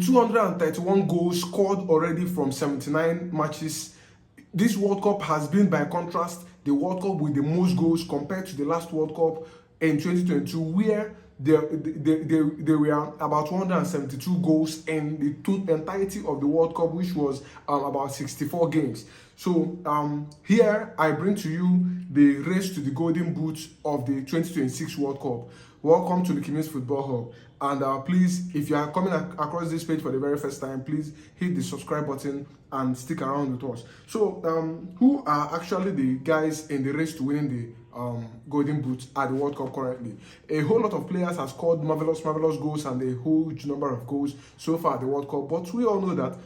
231 goals scored already from 79 matches. This World Cup has been, by contrast, the World Cup with the most goals compared to the last World Cup in 2022, where there were about 172 goals in the entirety of the World Cup, which was about 64 games. So here I bring to you the race to the golden boot of the 2026 World Cup. Welcome to the Kylian Football Hub. And please, if you are coming across this page for the very first time, please hit the subscribe button and stick around with us. So, who are actually the guys in the race to winning the golden boot at the World Cup currently? A whole lot of players have scored marvelous goals and a huge number of goals so far at the World Cup. But we all know that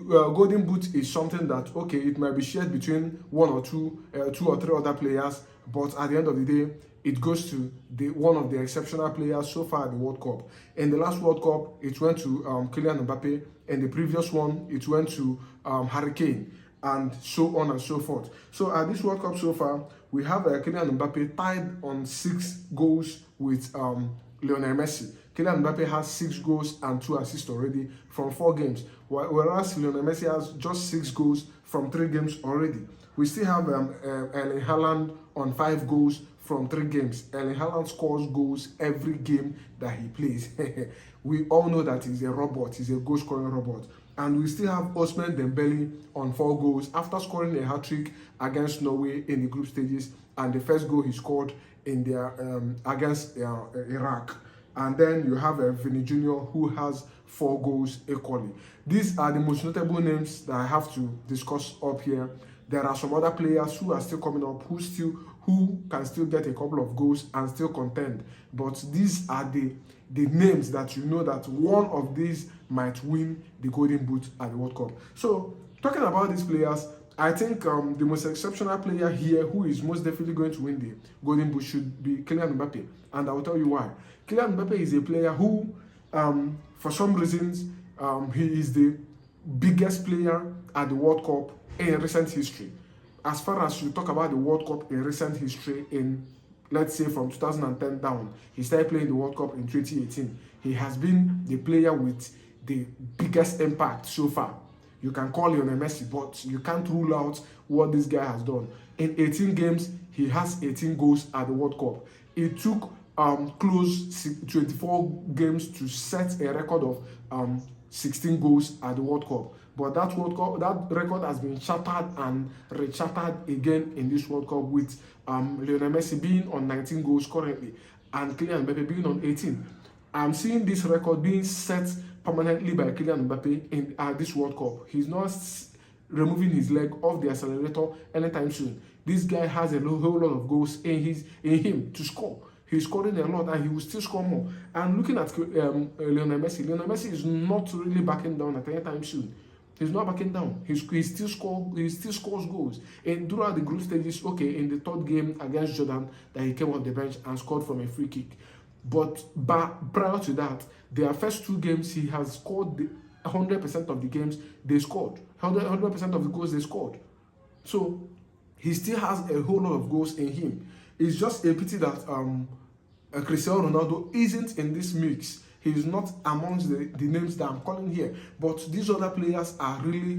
golden boot is something that, okay, it might be shared between two or three other players, but at the end of the day, it goes to one of the exceptional players so far at the World Cup. In the last World Cup, it went to Kylian Mbappé. In the previous one, it went to Harry Kane, and so on and so forth. So at this World Cup so far, we have Kylian Mbappé tied on 6 goals with Lionel Messi. Kylian Mbappé has 6 goals and 2 assists already from 4 games, whereas Lionel Messi has just 6 goals from 3 games already. We still have Erling Haaland on 5 goals from 3 games. Erling Haaland scores goals every game that he plays. We all know that he's a robot, he's a goal scoring robot. And we still have Ousmane Dembele on 4 goals after scoring a hat-trick against Norway in the group stages, and the first goal he scored in their against Iraq. And then you have Vinícius Jr, who has 4 goals equally. These are the most notable names that I have to discuss up here. There are some other players who are still coming up, who can still get a couple of goals and still contend. But these are the names that you know that one of these might win the golden boot at the World Cup. So talking about these players, I think the most exceptional player here who is most definitely going to win the golden boot should be Kylian Mbappé, and I will tell you why. Kylian Mbappé is a player who, for some reasons, he is the biggest player at the World Cup in recent history. As far as you talk about the World Cup in recent history, in, let's say, from 2010 down, he started playing the World Cup in 2018. He has been the player with the biggest impact so far. You can call Lionel Messi, but you can't rule out what this guy has done. In 18 games, he has 18 goals at the World Cup. It took close 24 games to set a record of 16 goals at the World Cup. But that record has been shattered and rechattered again in this World Cup, with Lionel Messi being on 19 goals currently and Kylian Mbappé being on 18. I'm seeing this record being set permanently by Kylian Mbappé in this World Cup. He's not removing his leg off the accelerator anytime soon. This guy has a whole lot of goals in him to score. He's scoring a lot and he will still score more. And looking at Lionel Messi is not really backing down at any time soon. He's not backing down. He still scores goals. And throughout the group stages, okay, in the 3rd game against Jordan, that he came off the bench and scored from a free kick. But prior to that, their first 2 games, he has scored 100% of the games they scored. 100% of the goals they scored. So he still has a whole lot of goals in him. It's just a pity that Cristiano Ronaldo isn't in this mix. He's not amongst the names that I'm calling here. But these other players are really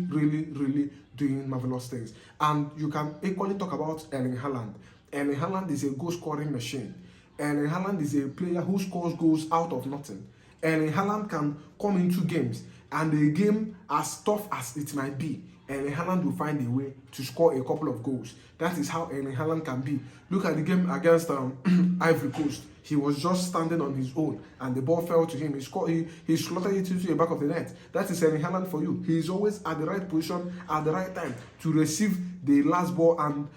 doing marvelous things. And you can equally talk about Erling Haaland. Erling Haaland is a goal-scoring machine. Erling Haaland is a player who scores goals out of nothing. Erling Haaland can come into games, and the game, as tough as it might be, Erling Haaland will find a way to score a couple of goals. That is how Erling Haaland can be. Look at the game against Ivory Coast. He was just standing on his own, and the ball fell to him. He slotted it into the back of the net. That is Erling Haaland for you. He is always at the right position at the right time to receive the last ball and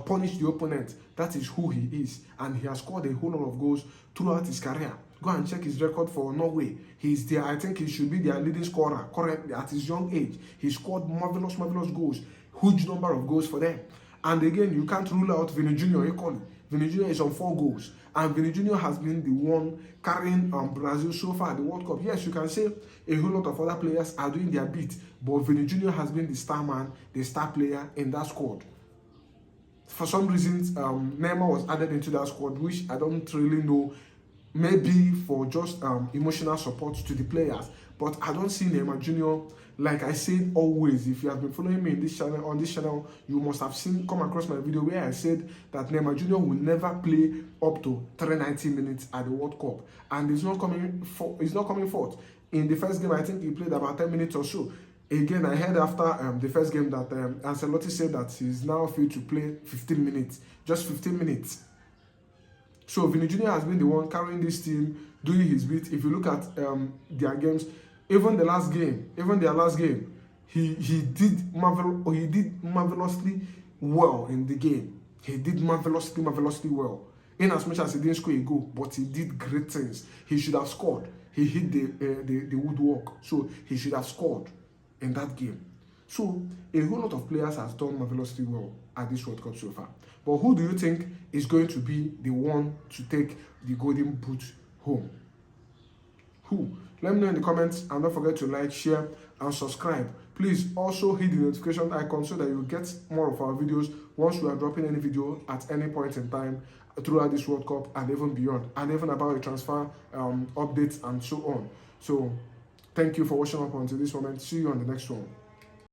punish the opponent. That is who he is, and he has scored a whole lot of goals throughout his career. Go and check his record for Norway. He's there. I think he should be their leading scorer currently at his young age. He scored marvelous goals, huge number of goals for them. And again, you can't rule out Vinícius Jr equally. Vinícius Jr is on 4 goals, and Vinícius Jr has been the one carrying Brazil so far at the World Cup. Yes, you can say a whole lot of other players are doing their bit, but Vinícius Jr has been the star man, the star player in that squad. For some reasons, Neymar was added into that squad, which I don't really know. Maybe for just emotional support to the players. But I don't see Neymar Jr. Like I said always, if you have been following me in this channel, on this channel, you must have come across my video where I said that Neymar Jr. will never play up to 390 minutes at the World Cup, and he's not coming forth. In the first game, I think he played about 10 minutes or so. Again, I heard after the first game that Ancelotti said that he's now free to play 15 minutes, just 15 minutes. So Vini Jr. has been the one carrying this team, doing his bit. If you look at their games, even their last game, he did marvelously well in the game. He did marvelously well. In as much as he didn't score a goal, but he did great things. He should have scored. He hit the woodwork, so he should have scored in that game. So a whole lot of players has done marvelously well at this World Cup so far. But who do you think is going to be the one to take the Golden Boot home? Who? Let me know in the comments, and don't forget to like, share, and subscribe. Please also hit the notification icon so that you get more of our videos once we are dropping any video at any point in time throughout this World Cup and even beyond, and even about the transfer updates and so on. So thank you for watching up until this moment. See you on the next one.